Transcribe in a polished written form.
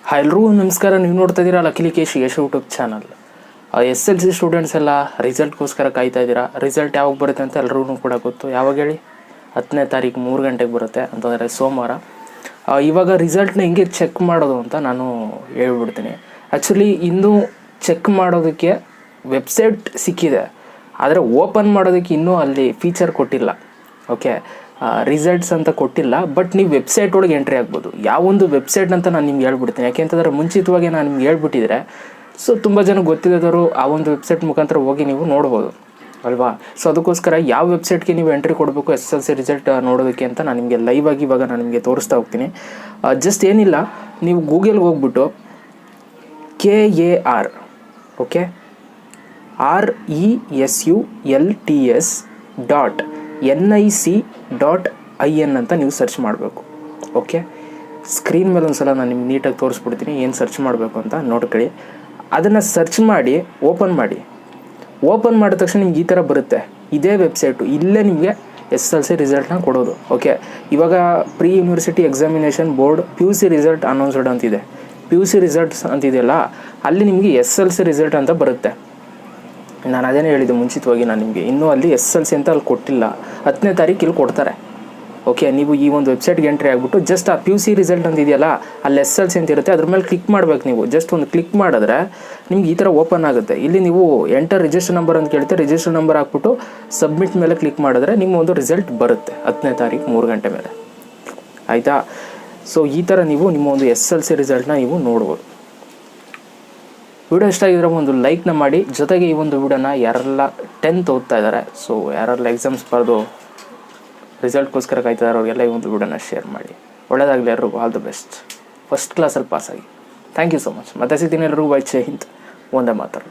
ಎಲ್ರಿಗೂ ನಮಸ್ಕಾರ. ನೀವು ನೋಡ್ತಾ ಇದ್ದೀರಾ Lakkesh Yash YouTube channel. SSLC students ಎಲ್ಲ ರಿಸಲ್ಟ್ಗೋಸ್ಕರ ಕಾಯ್ತಾ ಇದ್ದೀರಾ. ರಿಸಲ್ಟ್ ಯಾವಾಗ ಬರುತ್ತೆ ಅಂತ ಎಲ್ರಿಗೂ ಕೂಡ ಗೊತ್ತು. ಯಾವಾಗ ಹೇಳಿ? 10ನೇ ತಾರೀಕು 3 ಗಂಟೆಗೆ ಬರುತ್ತೆ, ಅಂತಂದರೆ ಸೋಮವಾರ. ಇವಾಗ ರಿಸಲ್ಟ್ನ ಹೆಂಗೆ ಚೆಕ್ ಮಾಡೋದು ಅಂತ ನಾನು ಹೇಳ್ಬಿಡ್ತೀನಿ. ಆ್ಯಕ್ಚುಲಿ ಇನ್ನೂ ಚೆಕ್ ಮಾಡೋದಕ್ಕೆ ವೆಬ್ಸೈಟ್ ಸಿಕ್ಕಿದೆ, ಆದರೆ ಓಪನ್ ಮಾಡೋದಕ್ಕೆ ಇನ್ನೂ ಅಲ್ಲಿ ಫೀಚರ್ ಕೊಟ್ಟಿಲ್ಲ. ಓಕೆ, ರಿಸಲ್ಟ್ಸ್ ಅಂತ ಕೊಟ್ಟಿಲ್ಲ, ಬಟ್ ನೀವು ವೆಬ್ಸೈಟ್ ಒಳಗೆ ಎಂಟ್ರಿ ಆಗ್ಬೋದು. ಯಾವೊಂದು ವೆಬ್ಸೈಟ್ ಅಂತ ನಾನು ನಿಮ್ಗೆ ಹೇಳ್ಬಿಡ್ತೀನಿ. ಯಾಕೆಂತಂದರೆ ಮುಂಚಿತವಾಗಿ ನಾನು ನಿಮ್ಗೆ ಹೇಳ್ಬಿಟ್ಟಿದ್ರೆ ಸೊ ತುಂಬ ಜನ ಗೊತ್ತಿದ್ದವರು ಆ ಒಂದು ವೆಬ್ಸೈಟ್ ಮುಖಾಂತರ ಹೋಗಿ ನೀವು ನೋಡ್ಬೋದು ಅಲ್ವಾ. ಸೊ ಅದಕ್ಕೋಸ್ಕರ ಯಾವ ವೆಬ್ಸೈಟ್ಗೆ ನೀವು ಎಂಟ್ರಿ ಕೊಡಬೇಕು SSLC ರಿಸಲ್ಟ್ ನೋಡೋದಕ್ಕೆ ಅಂತ ನಾನು ನಿಮಗೆ ಲೈವ್ ಆಗಿ ಇವಾಗ ನಾನು ನಿಮಗೆ ತೋರಿಸ್ತಾ ಹೋಗ್ತೀನಿ. ಜಸ್ಟ್ ಏನಿಲ್ಲ, ನೀವು ಗೂಗಲ್ಗೆ ಹೋಗ್ಬಿಟ್ಟು KAR ಓಕೆ RESULTS.NIC.IN ಅಂತ ನೀವು ಸರ್ಚ್ ಮಾಡಬೇಕು. ಓಕೆ, ಸ್ಕ್ರೀನ್ ಮೇಲೆ ಒಂದು ಸಲ ನಾನು ನಿಮ್ಗೆ ನೀಟಾಗಿ ತೋರಿಸ್ಬಿಡ್ತೀನಿ ಏನು ಸರ್ಚ್ ಮಾಡಬೇಕು ಅಂತ ನೋಡ್ಕೊಳ್ಳಿ. ಅದನ್ನು ಸರ್ಚ್ ಮಾಡಿ ಓಪನ್ ಮಾಡಿದ ತಕ್ಷಣ ನಿಮ್ಗೆ ಈ ಥರ ಬರುತ್ತೆ. ಇದೇ ವೆಬ್ಸೈಟು, ಇಲ್ಲೇ ನಿಮಗೆ SSLC ರಿಸಲ್ಟ್ನ ಕೊಡೋದು. ಓಕೆ, ಇವಾಗ pre university examination board PUC result announced ಅಂತಿದೆ. PUC ರಿಸಲ್ಟ್ಸ್ ಅಂತಿದೆಯಲ್ಲ, ಅಲ್ಲಿ ನಿಮಗೆ SSLC ರಿಸಲ್ಟ್ ಅಂತ ಬರುತ್ತೆ. ನಾನು ಅದೇನೇ ಹೇಳಿದ್ದೆ ಮುಂಚಿತವಾಗಿ ನಾನು ನಿಮಗೆ. ಇನ್ನೂ ಅಲ್ಲಿ SSLC ಅಂತ ಅಲ್ಲಿ ಕೊಟ್ಟಿಲ್ಲ. 10ನೇ ತಾರೀಕು ಇಲ್ಲಿ ಕೊಡ್ತಾರೆ. ಓಕೆ, ನೀವು ಈ ಒಂದು ವೆಬ್ಸೈಟ್ಗೆ ಎಂಟ್ರಿ ಆಗಿಬಿಟ್ಟು ಜಸ್ಟ್ ಆ PUC ರಿಸಲ್ಟ್ ಅಂತಿದೆಯಲ್ಲ, ಅಲ್ಲಿ SSLC ಅಂತ ಇರುತ್ತೆ, ಅದ್ರ ಮೇಲೆ ಕ್ಲಿಕ್ ಮಾಡಬೇಕು. ನೀವು ಜಸ್ಟ್ ಒಂದು ಕ್ಲಿಕ್ ಮಾಡಿದ್ರೆ ನಿಮ್ಗೆ ಈ ಥರ ಓಪನ್ ಆಗುತ್ತೆ. ಇಲ್ಲಿ ನೀವು ಎಂಟರ್ ರಿಜಿಸ್ಟರ್ ನಂಬರ್ ಅಂತ ಕೇಳುತ್ತೆ. ರಿಜಿಸ್ಟರ್ ನಂಬರ್ ಹಾಕ್ಬಿಟ್ಟು ಸಬ್ಮಿಟ್ ಮೇಲೆ ಕ್ಲಿಕ್ ಮಾಡಿದ್ರೆ ನಿಮ್ಮ ಒಂದು ರಿಸಲ್ಟ್ ಬರುತ್ತೆ 10ನೇ ತಾರೀಕು 3 ಗಂಟೆ ಮೇಲೆ. ಆಯಿತಾ? ಸೊ ಈ ಥರ ನೀವು ನಿಮ್ಮ ಒಂದು SSLC ರಿಸಲ್ಟ್ನ ನೀವು ನೋಡ್ಬೋದು. ವಿಡಿಯೋ ಇಷ್ಟ ಆಗಿದ್ರೆ ಒಂದು ಲೈಕ್ನ ಮಾಡಿ. ಜೊತೆಗೆ ಈ ಒಂದು ವಿಡಿಯೋನ ಯಾರೆಲ್ಲ 10th ಓದ್ತಾ ಇದ್ದಾರೆ, ಸೊ ಯಾರೆಲ್ಲ ಎಕ್ಸಾಮ್ಸ್ ಬರೆದು ರಿಸಲ್ಟ್ಗೋಸ್ಕರ ಕಾಯ್ತಾ ಇದ್ದಾರೆ ಅವ್ರಿಗೆಲ್ಲ ಈ ಒಂದು ವಿಡಿಯೋನ ಶೇರ್ ಮಾಡಿ. ಒಳ್ಳೆಯದಾಗಲಿ ಎಲ್ರಿಗೂ. All the best. ಫಸ್ಟ್ ಕ್ಲಾಸಲ್ಲಿ ಪಾಸಾಗಿ. Thank you so much. ಮತ್ತೆ ಸಿಗ್ತೀನಿ ಎಲ್ರಿಗೂ. ಬೈ. ಜೈ ಹಿಂದ್. ಒಂದೇ ಮಾತಾಡು.